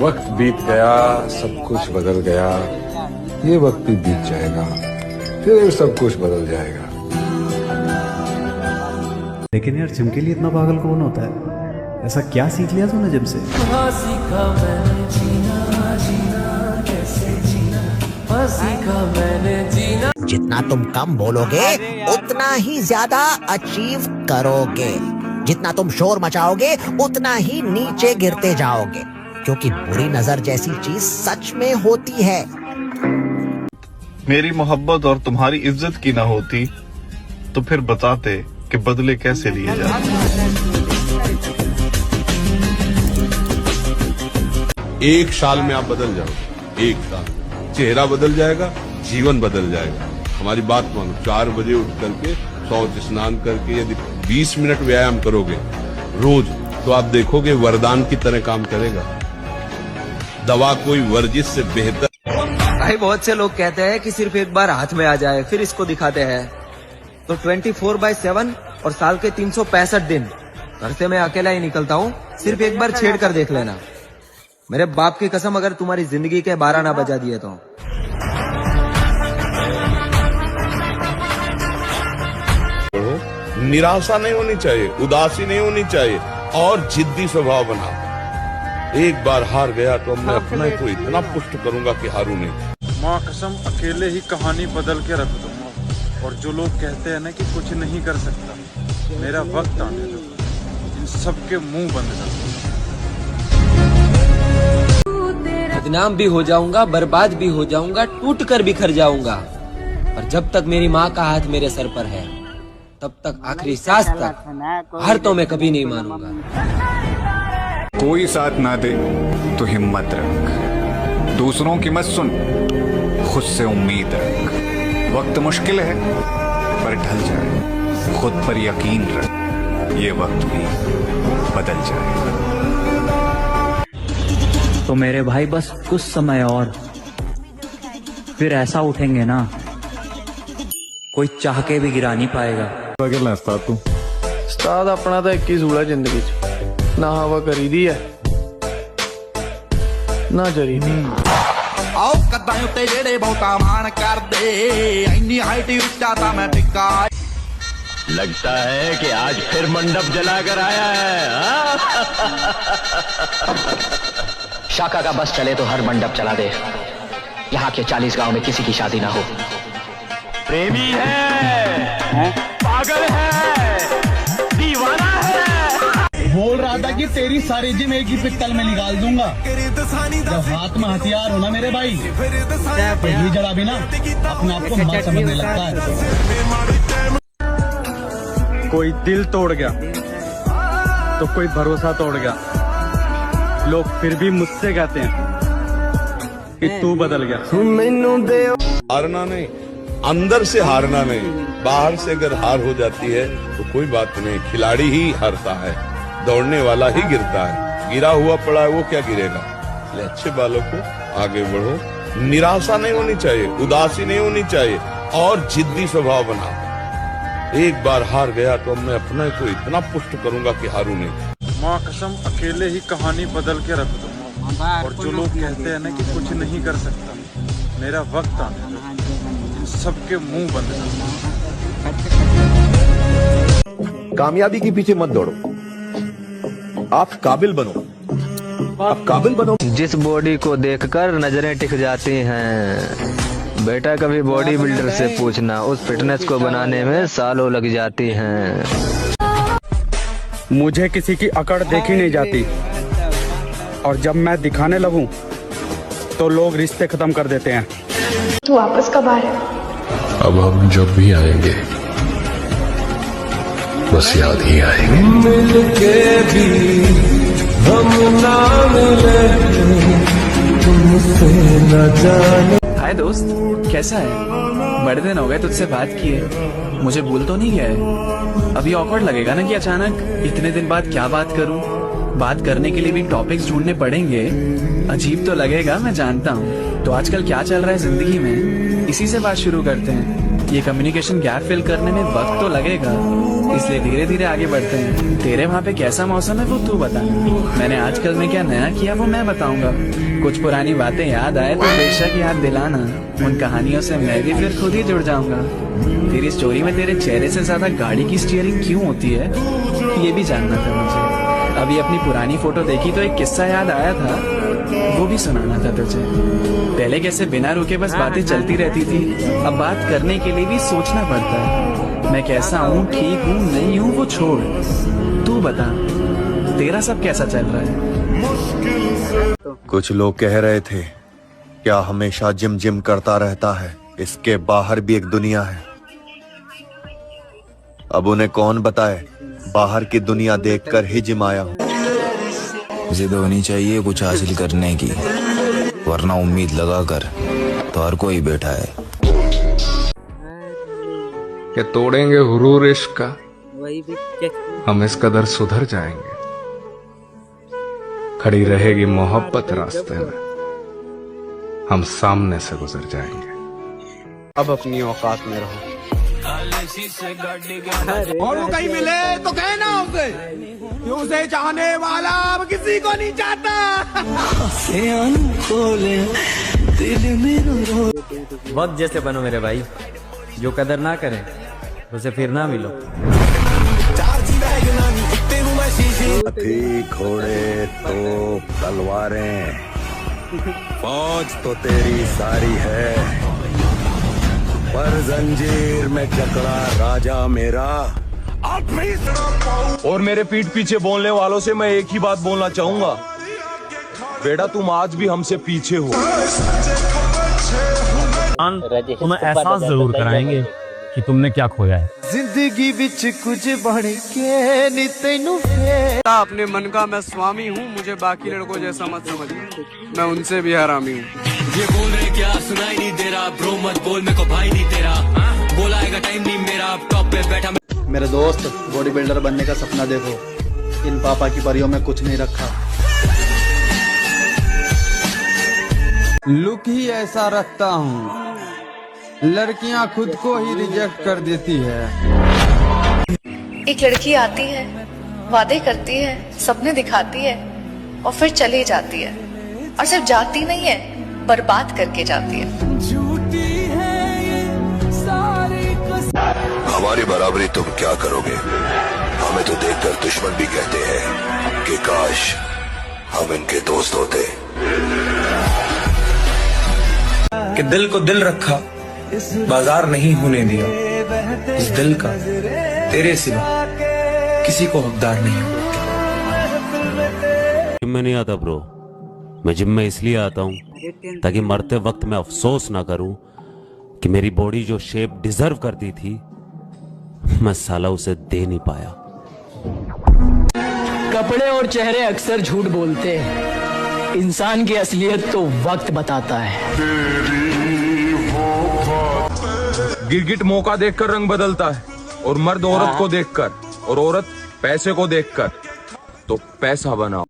वक्त बीत गया, सब कुछ बदल गया, ये वक्त भी बीत जाएगा, फिर सब कुछ बदल जाएगा। लेकिन यार जिम के लिए इतना पागल कौन होता है? ऐसा क्या सीख लिया तूने जिम से? सीखा मैंने जीना, जीना कैसे जीना, सीखा मैंने जीना। जितना तुम कम बोलोगे उतना ही ज्यादा अचीव करोगे। जितना तुम शोर मचाओगे उतना ही नीचे गिरते जाओगे, क्योंकि बुरी नजर जैसी चीज सच में होती है। मेरी मोहब्बत और तुम्हारी इज्जत की ना होती तो फिर बताते कि बदले कैसे लिए जाते। एक साल में आप बदल जाओ, एक साल चेहरा बदल जाएगा, जीवन बदल जाएगा। हमारी बात मानो, 4 बजे उठ करके शौच स्नान करके यदि 20 मिनट व्यायाम करोगे रोज, तो आप देखोगे वरदान की तरह काम करेगा। दवा कोई वर्जिश से बेहतर। भाई बहुत से लोग कहते हैं कि सिर्फ एक बार हाथ में आ जाए फिर इसको दिखाते हैं, तो 24/7 और साल के 365 दिन घर से मैं अकेला ही निकलता हूँ। सिर्फ एक बार छेड़ कर देख लेना। मेरे बाप की कसम, अगर तुम्हारी जिंदगी के 12 ना बजा दिए तो। निराशा नहीं होनी चाहिए, उदासी नहीं होनी चाहिए, और जिद्दी स्वभाव बना। एक बार हार गया तो मैं अपने को इतना पुष्ट करूंगा कि हारू नहीं। माँ कसम, अकेले ही कहानी बदल के रख दूंगा। और जो लोग कहते हैं ना कि कुछ नहीं कर सकता, मेरा वक्त आने दो, इन सबके मुंह बंद कर दो। बदनाम भी हो जाऊंगा, बर्बाद भी हो जाऊंगा, टूट कर बिखर जाऊंगा, पर जब तक मेरी माँ का हाथ मेरे सर पर है तब तक आखिरी सांस तक हार तो मैं कभी नहीं मानूंगा। कोई साथ ना दे तो हिम्मत रख, दूसरों की मत सुन, खुद से उम्मीद रख। वक्त मुश्किल है पर ढल जाए, खुद पर यकीन रख, ये वक्त भी बदल जाए। तो मेरे भाई बस कुछ समय और, फिर ऐसा उठेंगे ना कोई चाह के भी गिरा नहीं पाएगा। उस्ताद अपना तो एक ही सूल है जिंदगी च, ना हवा करी दी है ना जरी दी। आओ कदा उत्ते जेड़े बहुता मान कर दे, इन्नी हाइट उच्चा ता मैं टिका। लगता है कि आज फिर मंडप जला कर आया है। शाका का बस चले तो हर मंडप चला दे, यहाँ के 40 गांव में किसी की शादी ना हो। प्रेमी है, पागल है, दीवाना है। बोल रहा था कि तेरी सारी जिम एक ही पित्तल में निकाल दूंगा। जब हाथ में हथियार हो ना मेरे भाई, पहली जड़ा भी ना अपने आप को मां समझने लगता है। कोई दिल तोड़ गया तो कोई भरोसा तोड़ गया। लोग फिर भी मुझसे कहते हैं कि तू बदल गया। हारना नहीं, अंदर से हारना नहीं, बाहर से अगर हार हो जाती है तो कोई बात नहीं, खिलाड़ी ही हारता है, दौड़ने वाला ही गिरता है। गिरा हुआ पड़ा है वो क्या गिरेगा। इसलिए अच्छे बालों को आगे बढ़ो, निराशा नहीं होनी चाहिए, उदासी नहीं होनी चाहिए, और जिद्दी स्वभाव बना। एक बार हार गया तो मैं अपने को इतना पुष्ट करूंगा कि हारू नहीं। माँ कसम, अकेले ही कहानी बदल के रख दूंगा। और जो लोग कहते हैं ना कि कुछ नहीं कर सकता, मेरा वक्त आने दो, इन सबके मुंह बंद कर दो। कामयाबी के पीछे मत दौड़ो, आप काबिल बनो, आप काबिल बनो। जिस बॉडी को देखकर नजरें टिक जाती हैं, बेटा कभी बॉडी बिल्डर से पूछना, उस फिटनेस को बनाने में सालों लग जाती हैं। मुझे किसी की अकड़ देखी नहीं जाती, और जब मैं दिखाने लगूं तो लोग रिश्ते खत्म कर देते हैं। तू वापस कब आ रहा है? अब हम जब भी आएंगे बस याद ही आएंगे। मिलके भी हम ना मिले, तुमसे न जाने। हाय दोस्त, कैसा है? बड़े दिन हो गए तुझसे बात किए, मुझे भूल तो नहीं गया है? अभी ऑकवर्ड लगेगा ना कि अचानक इतने दिन बाद क्या बात करूं? बात करने के लिए भी टॉपिक्स ढूंढने पड़ेंगे। अजीब तो लगेगा, मैं जानता हूं। तो आजकल क्या चल रहा है जिंदगी में, इसी से बात शुरू करते हैं। ये कम्युनिकेशन गैप फिल करने में वक्त तो लगेगा, इसलिए धीरे धीरे आगे बढ़ते हैं। तेरे वहाँ पे कैसा मौसम है वो तू बता। मैंने आजकल में क्या नया किया वो मैं बताऊंगा। कुछ पुरानी बातें याद आए तो बेशक याद दिलाना। उन कहानियों से मैं भी फिर खुद ही जुड़ जाऊंगा। तेरी स्टोरी में तेरे चेहरे से ज्यादा गाड़ी की स्टीयरिंग क्यों होती है ये भी जानना था मुझे। अभी अपनी पुरानी फोटो देखी तो एक किस्सा याद आया था, वो भी सुनाना था तुझे। पहले कैसे बिना रुके बस बातें चलती रहती थी, अब बात करने के लिए भी सोचना पड़ता है। मैं कैसा हूँ, ठीक हूँ, नहीं हूँ वो छोड़, तू बता तेरा सब कैसा चल रहा है? कुछ लोग कह रहे थे क्या हमेशा जिम जिम करता रहता है, इसके बाहर भी एक दुनिया है। अब उन्हें कौन बताए, बाहर की दुनिया देखकर ही जिम आया हूँ। जिद होनी चाहिए कुछ हासिल करने की, वरना उम्मीद लगाकर तो हर कोई बैठा है। क्या तोड़ेंगे हुरूर इश्क का, हम इस कदर सुधर जाएंगे। खड़ी रहेगी मोहब्बत रास्ते में, हम सामने से गुजर जाएंगे। अब अपनी औकात में रहो। और वो कहीं मिले तो कहना उसे कि उसे चाहने वाला अब किसी को नहीं चाहता। वक्त जैसे बनो मेरे भाई, जो कदर ना करे उसे फिर ना मिलो। हाथी घोड़े तो तलवारें, फौज तो तेरी सारी है, पर जंजीर में जकड़ा राजा मेरा। और मेरे पीठ पीछे बोलने वालों से मैं एक ही बात बोलना चाहूंगा, बेटा तुम आज भी हमसे पीछे हो। तुम्हें एहसास जरूर कराएंगे कि तुमने क्या खोया है। जिंदगी बिच कुछ बढ़ के नी तैनू अपने मन का मैं स्वामी हूँ, मुझे बाकी लड़कों जैसा मत समझिए, मैं उनसे भी हरामी हूँ। ये बोल रहे क्या सुनाई नहीं दे रहा, ब्रो मत बोल मेरे को भाई नहीं तेरा, बोलाएगा टाइम नहीं मेरा, टॉप पे बैठा। मेरे दोस्त बॉडी बिल्डर बनने का सपना देखो, इन पापा की परियों में कुछ नहीं रखा। लुक ही ऐसा रखता हूँ, लड़कियाँ खुद को ही रिजेक्ट कर देती है। एक लड़की आती है, वादे करती है, सपने दिखाती है और फिर चली जाती है, और सिर्फ जाती नहीं है बर्बाद करके जाती है। झूठी है ये सारी हमारी बराबरी तुम क्या करोगे, हमें तो देखकर दुश्मन भी कहते हैं कि काश हम इनके दोस्त होते। कि दिल को दिल रखा, बाजार नहीं होने दिया, इस दिल का तेरे सिवा किसी को हकदार नहीं हूँ। जिम में नहीं आता ब्रो, मैं जिम में इसलिए आता हूँ ताकि मरते वक्त मैं अफसोस ना करूं कि मेरी बॉडी जो शेप डिजर्व करती थी मैं साला उसे दे नहीं पाया। कपड़े और चेहरे अक्सर झूठ बोलते हैं, इंसान की असलियत तो वक्त बताता है। गिरगिट मौका देखकर रंग बदलता है, और मर्द औरत को देखकर, और औरत पैसे को देखकर। तो पैसा बनाओ।